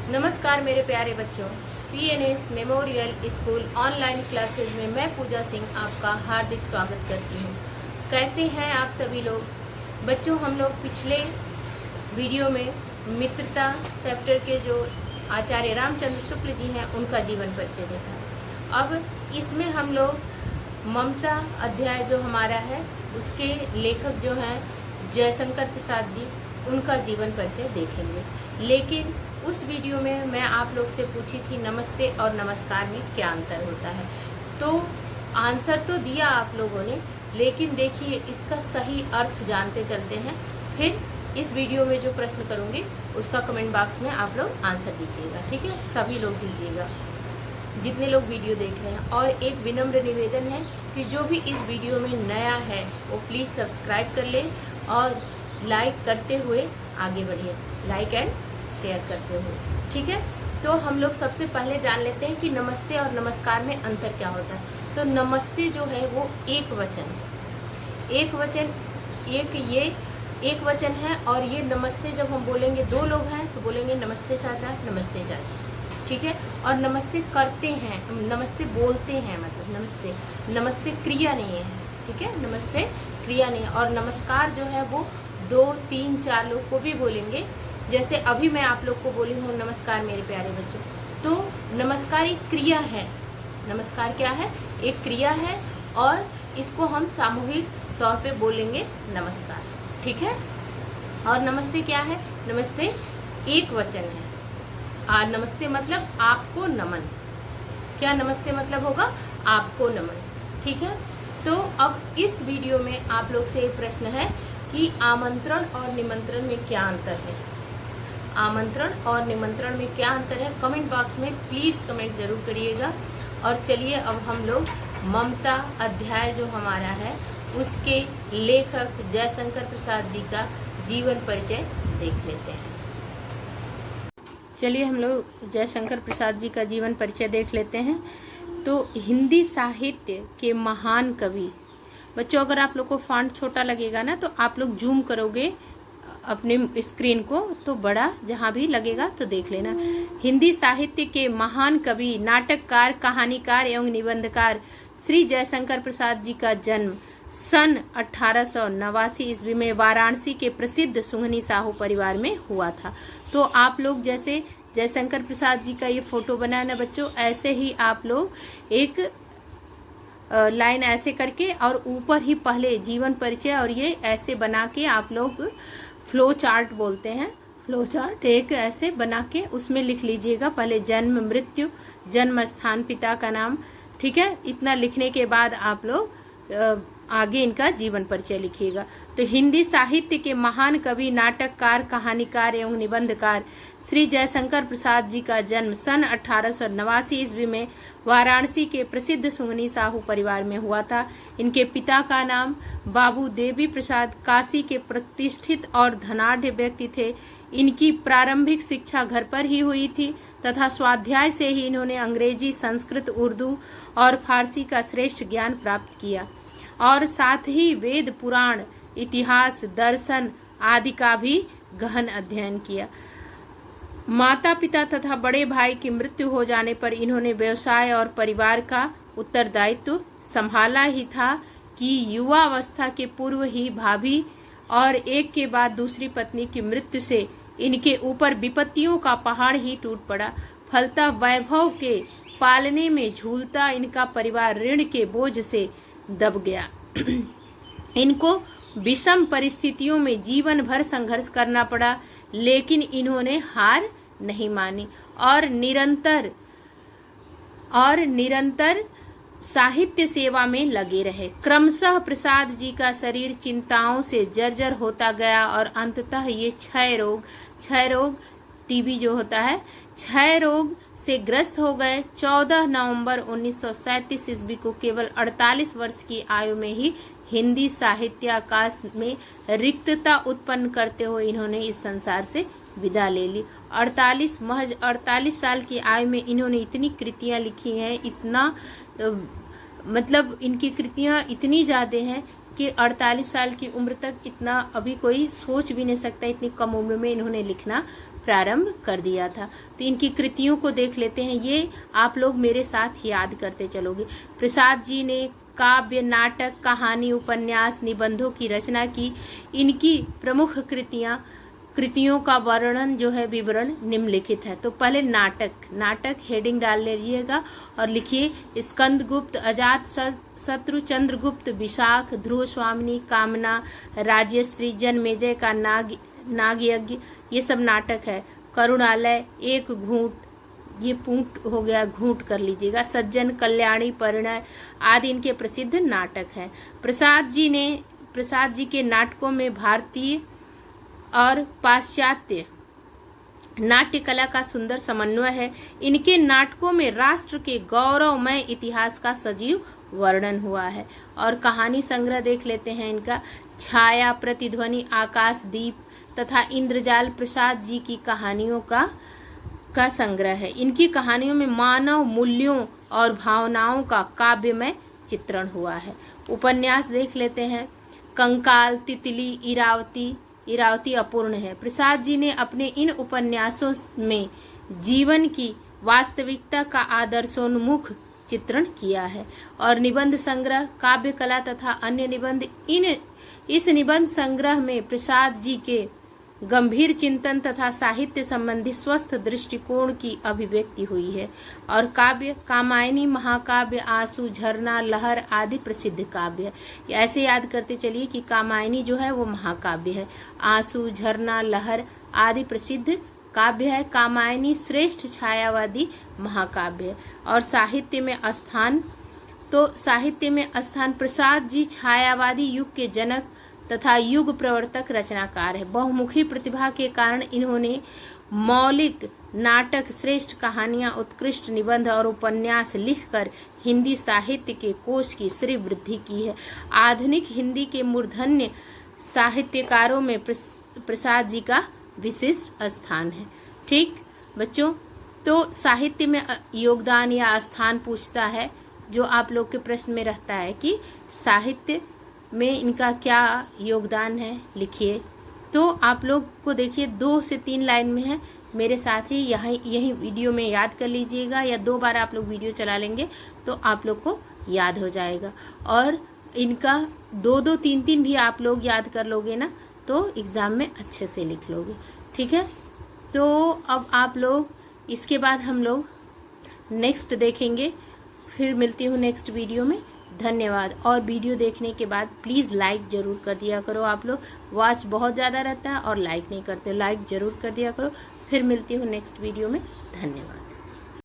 नमस्कार मेरे प्यारे बच्चों, PNS memorial school online classes में मैं पूजा सिंह आपका हार्दिक स्वागत करती हूँ। कैसे हैं आप सभी लोग? बच्चों, हम लोग पिछले वीडियो में मित्रता चैप्टर के जो आचार्य रामचंद्र शुक्ल जी हैं उनका जीवन परिचय देखा। अब इसमें हम लोग ममता अध्याय जो हमारा है उसके लेखक जो हैं जयशंकर प्रसाद जी, उनका जीवन परिचय देखेंगे। लेकिन उस वीडियो में मैं आप लोग से पूछी थी नमस्ते और नमस्कार में क्या अंतर होता है, तो आंसर तो दिया आप लोगों ने, लेकिन देखिए इसका सही अर्थ जानते चलते हैं। फिर इस वीडियो में जो प्रश्न करूँगी उसका कमेंट बॉक्स में आप लोग आंसर दीजिएगा, ठीक है? सभी लोग दीजिएगा जितने लोग वीडियो देख रहे हैं। और एक विनम्र निवेदन है कि जो भी इस वीडियो में नया है वो प्लीज़ सब्सक्राइब कर ले और लाइक करते हुए आगे बढ़िए, लाइक एंड शेयर करते हुए, ठीक है? तो हम लोग सबसे पहले जान लेते हैं कि नमस्ते और नमस्कार में अंतर क्या होता है। तो नमस्ते जो है वो एक वचन है, और ये नमस्ते जब हम बोलेंगे दो लोग हैं तो बोलेंगे नमस्ते चाचा, नमस्ते चाची, ठीक है? और नमस्ते करते हैं, नमस्ते बोलते हैं, मतलब नमस्ते क्रिया नहीं है, ठीक है? नमस्ते क्रिया नहीं है। और नमस्कार जो है वो 2, 3, 4 लोग को भी बोलेंगे। जैसे अभी मैं आप लोग को बोली हूँ नमस्कार मेरे प्यारे बच्चों, तो नमस्कार एक क्रिया है। नमस्कार क्या है? एक क्रिया है, और इसको हम सामूहिक तौर पे बोलेंगे नमस्कार, ठीक है? और नमस्ते क्या है? नमस्ते एक वचन है। नमस्ते मतलब आपको नमन। क्या नमस्ते मतलब होगा? आपको नमन, ठीक है? तो अब इस वीडियो में आप लोग से एक प्रश्न है कि आमंत्रण और निमंत्रण में क्या अंतर है। आमंत्रण और निमंत्रण में क्या अंतर है? कमेंट बॉक्स में प्लीज़ कमेंट जरूर करिएगा। और चलिए अब हम लोग ममता अध्याय जो हमारा है उसके लेखक जयशंकर प्रसाद जी का जीवन परिचय देख लेते हैं। चलिए हम लोग जयशंकर प्रसाद जी का जीवन परिचय देख लेते हैं। तो हिंदी साहित्य के महान कवि, बच्चों अगर आप लोग को फॉन्ट छोटा लगेगा ना तो आप लोग जूम करोगे अपने स्क्रीन को तो बड़ा जहाँ भी लगेगा तो देख लेना। हिंदी साहित्य के महान कवि, नाटककार, कहानीकार एवं निबंधकार श्री जयशंकर प्रसाद जी का जन्म सन 1889 ईस्वी में वाराणसी के प्रसिद्ध सुंघनी साहू परिवार में हुआ था। तो आप लोग जैसे जयशंकर प्रसाद जी का ये फोटो बना है ना बच्चों, ऐसे ही आप लोग एक लाइन ऐसे करके और ऊपर ही पहले जीवन परिचय और ये ऐसे बना के आप लोग फ्लो चार्ट बोलते हैं, फ्लो चार्ट एक ऐसे बना के उसमें लिख लीजिएगा पहले जन्म, मृत्यु, जन्म स्थान, पिता का नाम, ठीक है? इतना लिखने के बाद आप लोग आगे इनका जीवन परिचय लिखिएगा। तो हिंदी साहित्य के महान कवि, नाटककार, कहानीकार एवं निबंधकार श्री जयशंकर प्रसाद जी का जन्म सन 1889 ईस्वी में वाराणसी के प्रसिद्ध सुंघनी साहू परिवार में हुआ था। इनके पिता का नाम बाबू देवी प्रसाद काशी के प्रतिष्ठित और धनाढ़ व्यक्ति थे। इनकी प्रारंभिक शिक्षा घर पर ही हुई थी तथा स्वाध्याय से ही इन्होंने अंग्रेजी, संस्कृत, उर्दू और फारसी का श्रेष्ठ ज्ञान प्राप्त किया और साथ ही वेद, पुराण, इतिहास, दर्शन आदि का भी गहन अध्ययन किया। माता पिता तथा बड़े भाई की मृत्यु हो जाने पर इन्होंने व्यवसाय और परिवार का उत्तरदायित्व संभाला ही था कि युवावस्था के पूर्व ही भाभी और एक के बाद दूसरी पत्नी की मृत्यु से इनके ऊपर विपत्तियों का पहाड़ ही टूट पड़ा। फलतः वैभव के पालने में झूलता इनका परिवार ऋण के बोझ से दब गया। इनको विषम परिस्थितियों में जीवन भर संघर्ष करना पड़ा, लेकिन इन्होंने हार नहीं मानी और निरंतर साहित्य सेवा में लगे रहे। क्रमशः प्रसाद जी का शरीर चिंताओं से जर्जर होता गया और अंततः ये क्षय रोग टीबी जो होता है, क्षय रोग से ग्रस्त हो गए। 14 नवंबर 1937 ईस्वी को केवल 48 वर्ष की आयु में ही हिंदी साहित्य आकाश में रिक्तता उत्पन्न करते हुए इन्होंने इस संसार से विदा ले ली। महज 48 साल की आयु में इन्होंने इतनी कृतियां लिखी हैं, इतना मतलब इनकी कृतियां इतनी ज़्यादा हैं कि 48 साल की उम्र तक इतना अभी कोई सोच भी नहीं सकता, इतनी कम उम्र में इन्होंने लिखना प्रारंभ कर दिया था। तो इनकी कृतियों को देख लेते हैं, ये आप लोग मेरे साथ याद करते चलोगे। प्रसाद जी ने काव्य, नाटक, कहानी, उपन्यास, निबंधों की रचना की। इनकी प्रमुख कृतियों का वर्णन जो है, विवरण निम्नलिखित है। तो पहले नाटक हेडिंग डाल लीजिएगा और लिखिए स्कंदगुप्त, अजात शत्रु, चंद्रगुप्त, विशाख, ध्रुव स्वामिनी, कामना, राजश्री, जन्मेजय का नागयज्ञ, ये सब नाटक है। करुणालय, एक घूंट, ये पूंट हो गया, घूंट कर लीजिएगा। सज्जन, कल्याणी, परिणय आदि इनके प्रसिद्ध नाटक हैं। प्रसाद जी के नाटकों में भारतीय और पाश्चात्य नाट्य कला का सुंदर समन्वय है। इनके नाटकों में राष्ट्र के गौरवमय इतिहास का सजीव वर्णन हुआ है। और कहानी संग्रह देख लेते हैं इनका। छाया, प्रतिध्वनि, आकाशदीप तथा इंद्रजाल प्रसाद जी की कहानियों का संग्रह है। इनकी कहानियों में मानव मूल्यों और भावनाओं का काव्यमय चित्रण हुआ है। उपन्यास देख लेते हैं। कंकाल, तितली, इरावती अपूर्ण है। प्रसाद जी ने अपने इन उपन्यासों में जीवन की वास्तविकता का आदर्शोन्मुख चित्रण किया है। और निबंध संग्रह, काव्य कला तथा अन्य निबंध, इस निबंध संग्रह में प्रसाद जी के गंभीर चिंतन तथा साहित्य संबंधी स्वस्थ दृष्टिकोण की अभिव्यक्ति हुई है। और काव्य, कामायनी महाकाव्य, आंसू, झरना, लहर आदि प्रसिद्ध काव्य है। ऐसे याद करते चलिए कि कामायनी जो है वो महाकाव्य है, आंसू, झरना, लहर आदि प्रसिद्ध काव्य है। कामायनी श्रेष्ठ छायावादी महाकाव्य है। और साहित्य में स्थान, प्रसाद जी छायावादी युग के जनक तथा युग प्रवर्तक रचनाकार है। बहुमुखी प्रतिभा के कारण इन्होंने मौलिक नाटक, श्रेष्ठ कहानियां, उत्कृष्ट निबंध और उपन्यास लिखकर हिंदी साहित्य के कोश की श्री वृद्धि की है। आधुनिक हिंदी के मूर्धन्य साहित्यकारों में प्रसाद जी का विशिष्ट स्थान है। ठीक बच्चों, तो साहित्य में योगदान या स्थान पूछता है, जो आप लोग के प्रश्न में रहता है कि साहित्य में इनका क्या योगदान है, लिखिए। तो आप लोग को देखिए 2 से 3 लाइन में है, मेरे साथ ही यही वीडियो में याद कर लीजिएगा, या 2 बार आप लोग वीडियो चला लेंगे तो आप लोग को याद हो जाएगा। और इनका 2-2, 3-3 भी आप लोग याद कर लोगे ना, तो एग्ज़ाम में अच्छे से लिख लोगे। ठीक है, तो अब आप लोग, इसके बाद हम लोग नेक्स्ट देखेंगे। फिर मिलती हूँ नेक्स्ट वीडियो में। धन्यवाद। और वीडियो देखने के बाद प्लीज़ लाइक ज़रूर कर दिया करो। आप लोग वॉच बहुत ज़्यादा रहता है और लाइक नहीं करते, लाइक ज़रूर कर दिया करो। फिर मिलती हूँ नेक्स्ट वीडियो में। धन्यवाद।